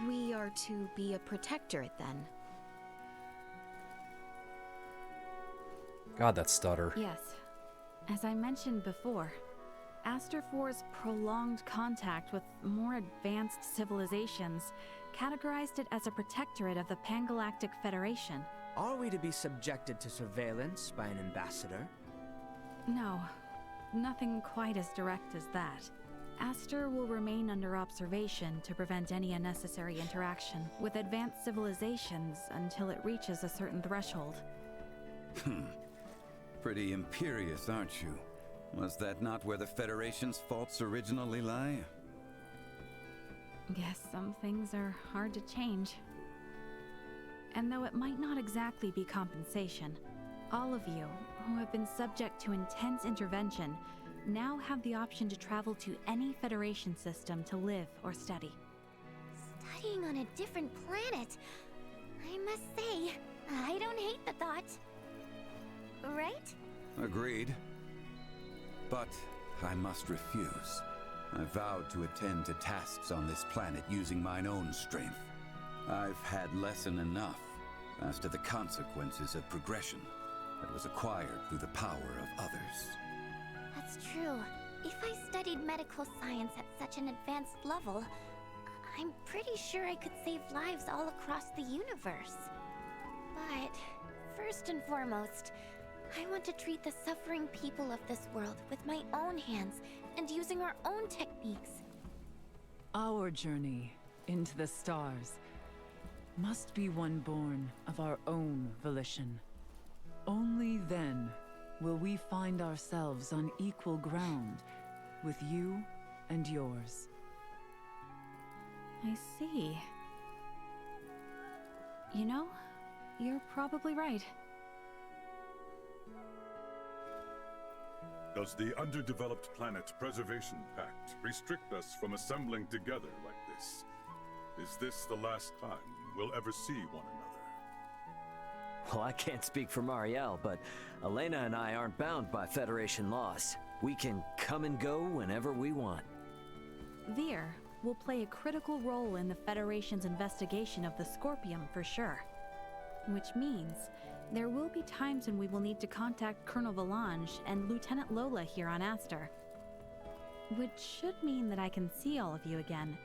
We are to be a protectorate, then? God, that stutter. Yes. As I mentioned before, Aster IV's prolonged contact with more advanced civilizations categorized it as a protectorate of the Pangalactic Federation. Are we to be subjected to surveillance by an ambassador? No, nothing quite as direct as that. Aster will remain under observation to prevent any unnecessary interaction with advanced civilizations until it reaches a certain threshold. Pretty imperious, aren't you? Was that not where the Federation's faults originally lie? Guess some things are hard to change. And though it might not exactly be compensation, all of you, who have been subject to intense intervention, now have the option to travel to any Federation system to live or study. Studying on a different planet. I must say, I don't hate the thought. Right? Agreed. But I must refuse. I vowed to attend to tasks on this planet using mine own strength. I've had lesson enough as to the consequences of progression that was acquired through the power of others. That's true. If I studied medical science at such an advanced level, I'm pretty sure I could save lives all across the universe. But first and foremost, I want to treat the suffering people of this world with my own hands and using our own techniques. Our journey into the stars must be one born of our own volition. Only then will we find ourselves on equal ground with you and yours. I see. You know, you're probably right. Does the Underdeveloped Planet Preservation Pact restrict us from assembling together like this? Is this the last time we'll ever see one another? Well, I can't speak for Marielle, but Elena and I aren't bound by Federation laws. We can come and go whenever we want. Veer will play a critical role in the Federation's investigation of the Scorpium for sure. Which means there will be times when we will need to contact Colonel Valange and Lieutenant Lola here on Aster. Which should mean that I can see all of you again,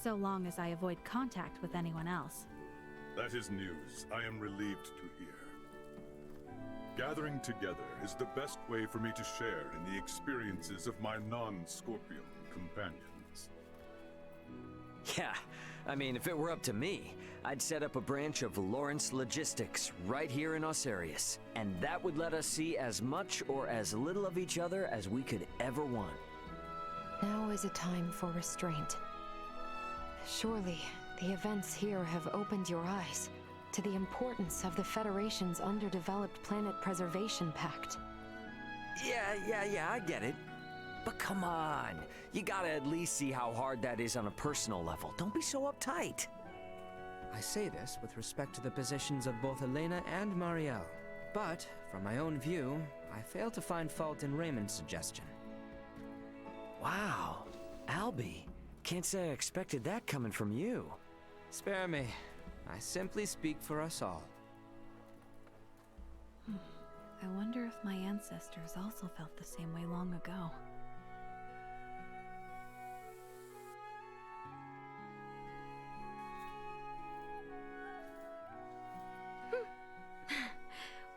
so long as I avoid contact with anyone else. That is news I am relieved to hear. Gathering together is the best way for me to share in the experiences of my non-Scorpion companions. Yeah, I mean, if it were up to me, I'd set up a branch of Lawrence Logistics right here in Osiris, and that would let us see as much or as little of each other as we could ever want. Now is a time for restraint. Surely, the events here have opened your eyes to the importance of the Federation's Underdeveloped Planet Preservation Pact. Yeah, I get it. But come on, you gotta at least see how hard that is on a personal level. Don't be so uptight. I say this with respect to the positions of both Elena and Marielle. But, from my own view, I fail to find fault in Raymond's suggestion. Wow, Albie. Can't say I expected that coming from you. Spare me. I simply speak for us all. I wonder if my ancestors also felt the same way long ago.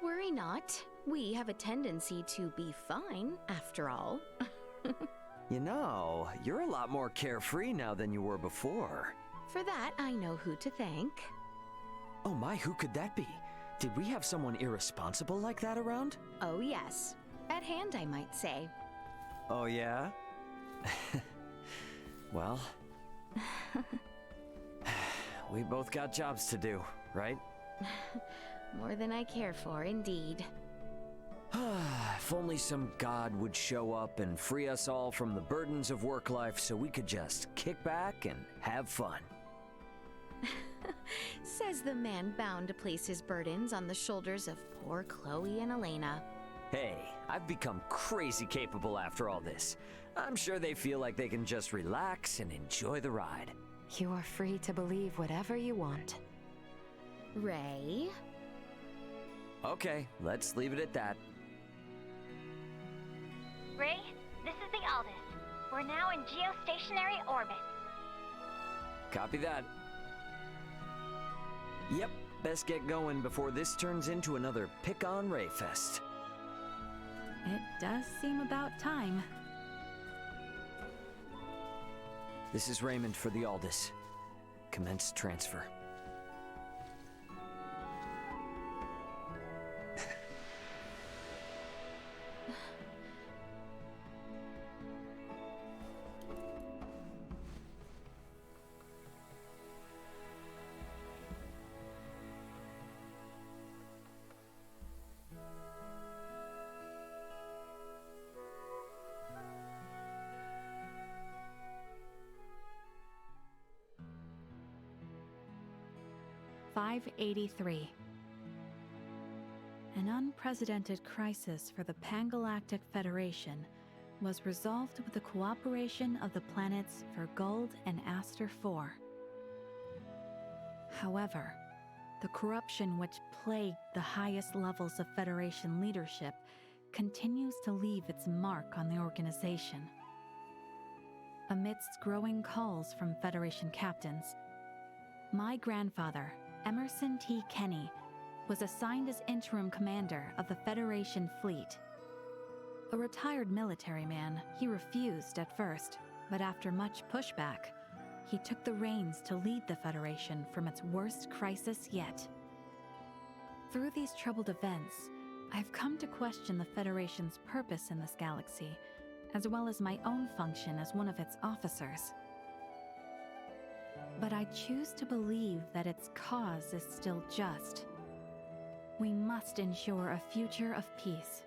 Worry not. We have a tendency to be fine, after all. You know, you're a lot more carefree now than you were before. For that, I know who to thank. Oh my, who could that be? Did we have someone irresponsible like that around? Oh yes. At hand, I might say. Oh yeah? Well... we both got jobs to do, right? More than I care for, indeed. If only some god would show up and free us all from the burdens of work life so we could just kick back and have fun. Says the man bound to place his burdens on the shoulders of poor Chloe and Elena. Hey, I've become crazy capable after all this. I'm sure they feel like they can just relax and enjoy the ride. You are free to believe whatever you want. Ray? Okay, let's leave it at that. Ray, this is the Aldous. We're now in geostationary orbit. Copy that. Yep, best get going before this turns into another pick-on Ray fest. It does seem about time. This is Raymond for the Aldous. Commence transfer. (583). An unprecedented crisis for the Pangalactic Federation was resolved with the cooperation of the planets Vergold and Aster IV. However, the corruption which plagued the highest levels of Federation leadership continues to leave its mark on the organization. Amidst growing calls from Federation captains, my grandfather, Emerson T. Kenny, was assigned as interim commander of the Federation fleet. A retired military man, he refused at first, but after much pushback, he took the reins to lead the Federation from its worst crisis yet. Through these troubled events, I've come to question the Federation's purpose in this galaxy, as well as my own function as one of its officers. But I choose to believe that its cause is still just. We must ensure a future of peace.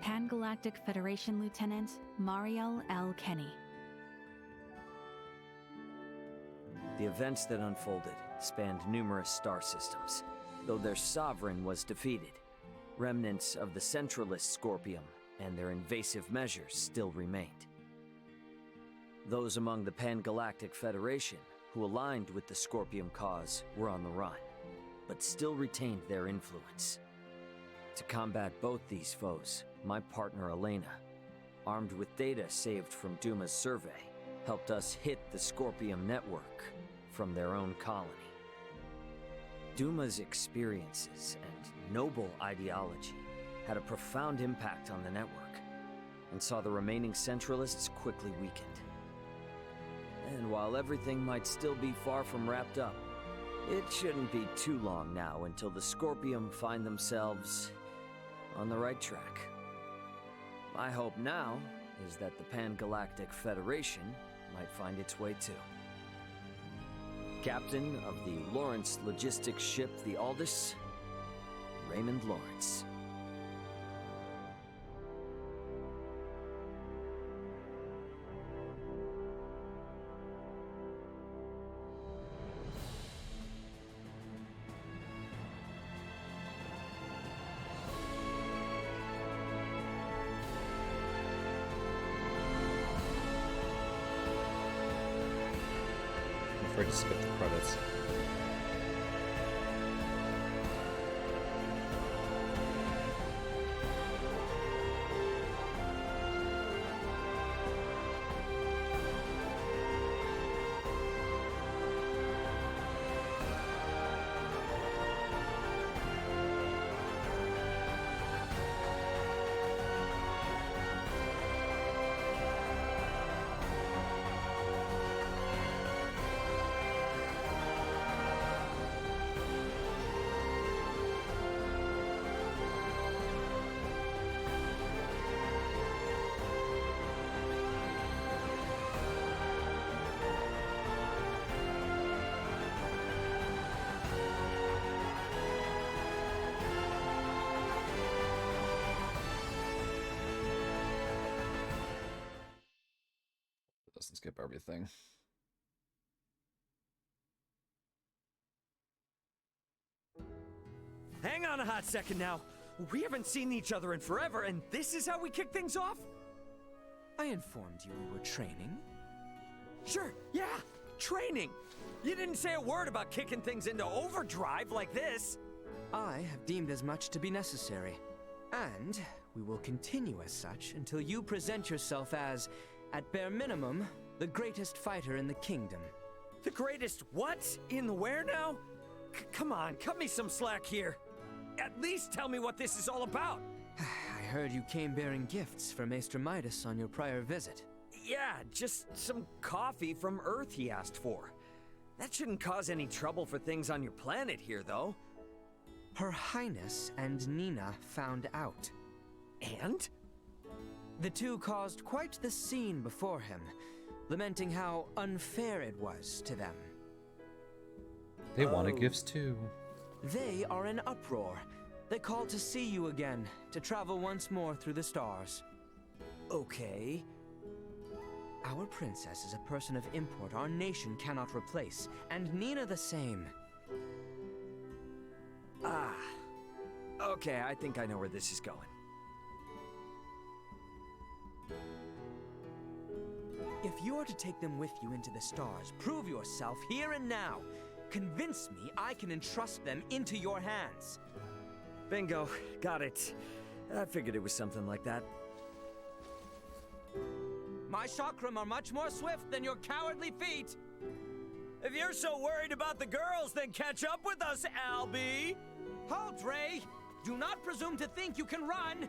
Pangalactic Federation Lieutenant Mariel L. Kenny. The events that unfolded spanned numerous star systems. Though their sovereign was defeated, remnants of the centralist Scorpium and their invasive measures still remained. Those among the Pangalactic Federation who aligned with the Scorpium cause were on the run, but still retained their influence. To combat both these foes, my partner Elena, armed with data saved from Duma's survey, helped us hit the Scorpium network from their own colony. Duma's experiences and noble ideology had a profound impact on the network, and saw the remaining Centralists quickly weakened. And while everything might still be far from wrapped up, it shouldn't be too long now until the Scorpium find themselves on the right track. My hope now is that the Pangalactic Federation might find its way too. Captain of the Lawrence logistics ship the Aldous, Raymond Lawrence. I'm afraid to skip the credits. Doesn't skip everything. Hang on a hot second now. We haven't seen each other in forever, and this is how we kick things off? I informed you we were training. Sure, yeah, training. You didn't say a word about kicking things into overdrive like this. I have deemed as much to be necessary. And we will continue as such until you present yourself as, at bare minimum, the greatest fighter in the kingdom. The greatest what? In the where now? Come on, cut me some slack here. At least tell me what this is all about. I heard you came bearing gifts for Maester Midas on your prior visit. Yeah, just some coffee from Earth he asked for. That shouldn't cause any trouble for things on your planet here, though. Her Highness and Nina found out. And? The two caused quite the scene before him, lamenting how unfair it was to them. They wanted gifts too. They are in uproar. They called to see you again, to travel once more through the stars. Okay. Our princess is a person of import our nation cannot replace, and Nina the same. Ah. Okay, I think I know where this is going. If you are to take them with you into the stars, prove yourself here and now. Convince me I can entrust them into your hands. Bingo. Got it. I figured it was something like that. My chakram are much more swift than your cowardly feet. If you're so worried about the girls, then catch up with us, Albie! Halt, Ray! Do not presume to think you can run!